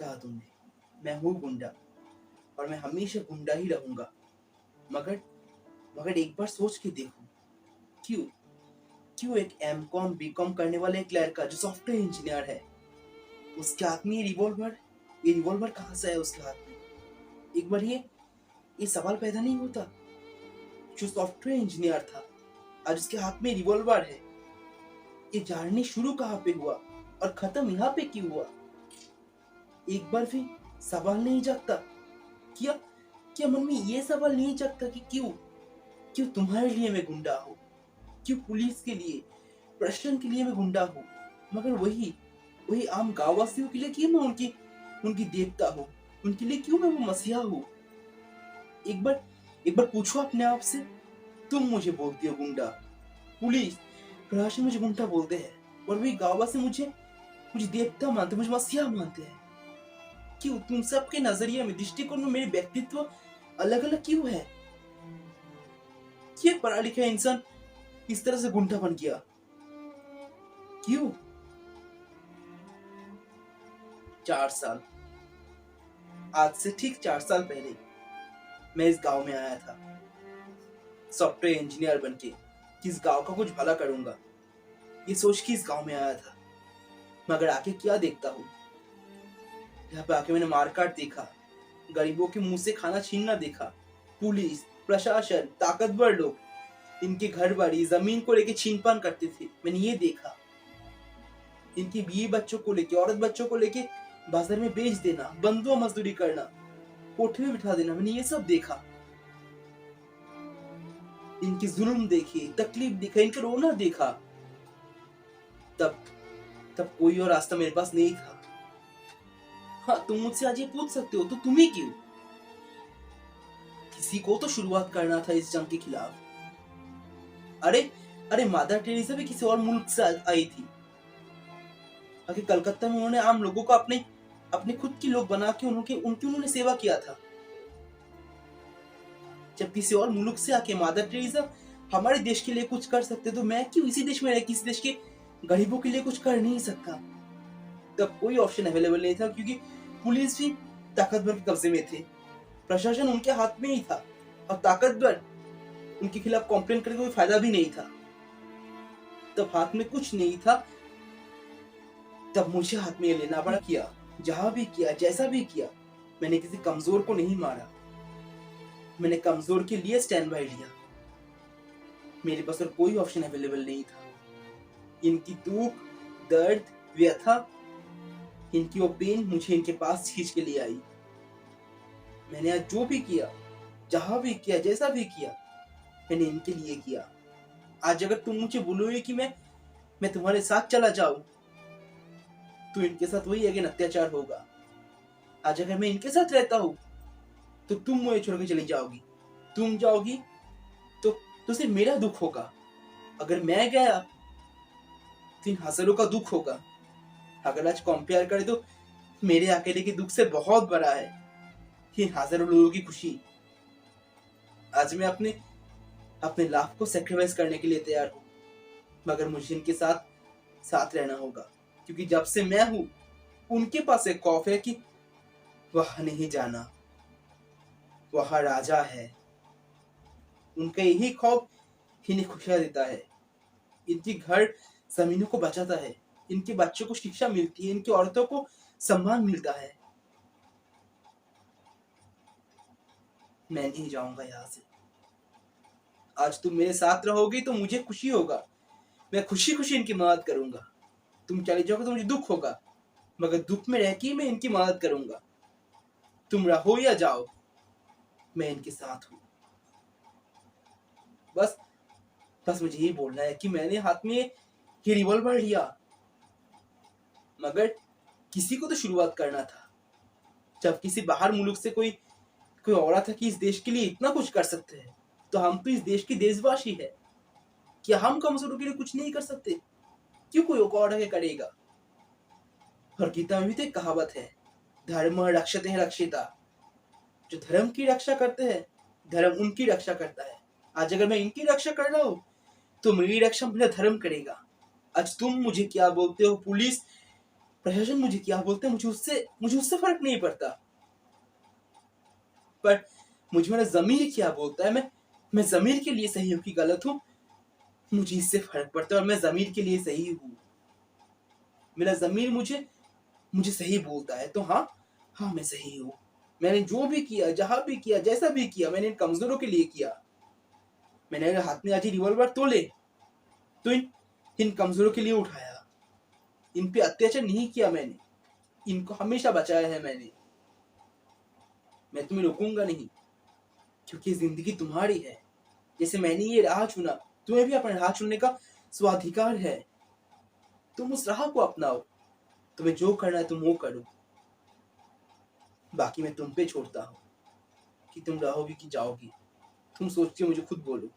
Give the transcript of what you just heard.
कहा तुमने, मैं हूँ गुंडा और मैं हमेशा गुंडा ही रहूंगा। मगर मगर एक बार सोच के देखो, क्यों क्यों एक एमकॉम बीकॉम करने वाला एक लड़का जो सॉफ्टवेयर इंजीनियर है, उसके हाथ में ये रिवॉल्वर कहाँ से है उसके हाथ में? एक बार ये सवाल पैदा नहीं होता। जो सॉफ्टवेयर इंजीनियर था, आज उसके हाथ में रिवॉल्वर है। ये जर्नी शुरू कहाँ पे हुआ और खत्म यहाँ पे क्यों हुआ? एक बार भी सवाल नहीं जागता? क्या क्या मन में ये सवाल नहीं जागता कि क्यों क्यों तुम्हारे लिए मैं गुंडा हूँ? क्यों पुलिस के लिए, प्रशासन के लिए मैं गुंडा हूँ, मगर वही वही आम गांववासियों के लिए क्यों मैं उनकी उनकी देवता हूँ? उनके लिए क्यों मैं वो मसीहा हूँ? एक बार पूछो अपने आप से। तुम मुझे बोलती हो गुंडा, पुलिस प्रशासन मुझे गुंडा बोलते हैं, और वही गांववासी मुझे मुझे देवता मानते, मुझे मसीहा मानते हैं। क्यों तुम सबके नजरिए में, दृष्टिकोण में मेरे व्यक्तित्व अलग अलग क्यों है? क्यों पढ़ा लिखा इंसान इस तरह से गुंडा बन गया? क्यों? 4 साल, आज से ठीक 4 साल पहले मैं इस गांव में आया था, सॉफ्टवेयर इंजीनियर बनके कि इस गांव का कुछ भला करूंगा, ये सोच के इस गांव में आया था। मगर आके क्या देखता हूँ, यहाँ पे आके मैंने मारकाट देखा, गरीबों के मुंह से खाना छीनना देखा। पुलिस प्रशासन, ताकतवर लोग इनके घर बाड़ी जमीन को लेके छीनपान करते थे, मैंने ये देखा। इनकी बीवी बच्चों को लेके, औरत बच्चों को लेके बाजार में बेच देना, बंधुआ मजदूरी करना, कोठे में बिठा देना, मैंने ये सब देखा। इनकी जुल्म देखी, तकलीफ देखा, इनका रोना देखा। तब तब कोई और रास्ता मेरे पास नहीं था। हाँ, तुम मुझसे आज ये पूछ सकते हो तो तुम्हें क्यों? किसी को तो शुरुआत करना था इस जंग के खिलाफ। अरे अरे मादर टेरेसा भी किसी और मुल्क से आई थी। आगे कलकत्ता में उन्होंने आम लोगों को अपने अपने खुद के लोग बना के उन्होंने सेवा किया था। जब किसी और मुल्क से आके मादर टेरेसा हमारे देश के लिए कुछ कर सकते, तो मैं क्यों इसी देश में रह किसी देश के गरीबों के लिए कुछ कर नहीं सकता? तब कोई ऑप्शन अवेलेबल नहीं था, क्योंकि पुलिस भी ताकतवर के कब्जे में थे, प्रशासन उनके हाथ में ही था, और ताकतवर उनके खिलाफ कंप्लेन करके कोई फायदा भी नहीं था। तब हाथ में कुछ नहीं था, तब मुझे हाथ में ये लेना पड़ा। किया, जहां भी किया, जैसा भी किया, मैंने किसी कमजोर को नहीं मारा, मैंने कमजोर के लिए स्टैंड बाय लिया। मेरे पास और कोई ऑप्शन अवेलेबल नहीं था। इनकी दुख, दर्द, व्यथा, इनकी वो पेन मुझे इनके पास खींच के ले आई। मैंने आज जो भी किया, जहां भी किया, जैसा भी किया, मैंने इनके लिए किया। आज अगर तुम मुझे बोलोगे कि मैं तुम्हारे साथ चला जाऊं, तो इनके साथ वही अगेन अत्याचार होगा। आज अगर मैं इनके साथ रहता हूं, तो तुम मुझे छोड़ के चली जाओगी। तुम जाओगी तो सिर्फ मेरा दुख होगा। अगर मैं गया तो इन हजारों का दुख होगा। अगर आज कंपेयर करें तो मेरे अकेले के दुख से बहुत बड़ा है ये हजारों लोगों की खुशी। आज मैं अपने अपने लाभ को सेक्रीफाइस करने के लिए तैयार हूँ, मगर मुझे इनके साथ साथ रहना होगा, क्योंकि जब से मैं हूं, उनके पास एक खौफ है कि वह नहीं जाना, वह राजा है। उनका यही खौफ इन्हें खुशियां देता है, इनकी घर जमीनों को बचाता है, इनके बच्चों को शिक्षा मिलती है, इनकी औरतों को सम्मान मिलता है। मैं नहीं जाऊंगा यहाँ से। आज तुम मेरे साथ रहोगी तो मुझे खुशी होगा, मैं खुशी खुशी इनकी मदद करूंगा। तुम चले जाओगे तो मुझे दुख होगा, मगर दुख में रह के मैं इनकी मदद करूंगा। तुम रहो या जाओ, मैं इनके साथ हूं। बस बस मुझे ये बोलना है कि मैंने हाथ में ये रिवॉल्वर लिया, मगर किसी को तो शुरुआत करना था। जब किसी बाहर मुल्क से कोई कोई औरत है कि इस देश के लिए इतना कुछ कर सकते हैं, तो हम तो इस देश के देशवासी है। क्या हम कमजोरों के लिए कुछ नहीं कर सकते? क्यों कोई और आगे करेगा? और गीता में भी तो एक कहावत है, धर्म रक्षते रक्षिता। जो धर्म की रक्षा करते हैं, धर्म उनकी रक्षा करता है। आज अगर मैं इनकी रक्षा कर रहा हूं, तो मेरी रक्षा मेरा धर्म करेगा। आज तुम मुझे क्या बोलते हो, पुलिस प्रशासन मुझे क्या बोलता है मुझे उससे फर्क नहीं पड़ता, पर मुझे मेरा जमीर क्या बोलता है, मैं जमीर के लिए सही हूं कि गलत हूं, मुझे इससे फर्क पड़ता है और मैं जमीर के लिए सही हूं। मेरा जमीर मुझे मुझे सही बोलता है तो हाँ, हाँ मैं सही हूँ। मैंने जो भी किया, जहां भी किया, जैसा भी किया, मैंने इन कमजोरों के लिए किया। मैंने अगर हाथ में आज ही रिवॉल्वर तोले तो इन कमजोरों के लिए उठाया। इन पे अत्याचार नहीं किया मैंने, इनको हमेशा बचाया है मैंने। मैं तुम्हें रोकूंगा नहीं, क्योंकि जिंदगी तुम्हारी है। जैसे मैंने ये राह चुना, तुम्हें भी अपना राह चुनने का स्वाधिकार है। तुम उस राह को अपनाओ, तुम्हें जो करना है तुम वो करो, बाकी मैं तुम पे छोड़ता हूँ कि तुम रहोगी कि जाओगी। तुम सोचती हो मुझे खुद बोलो।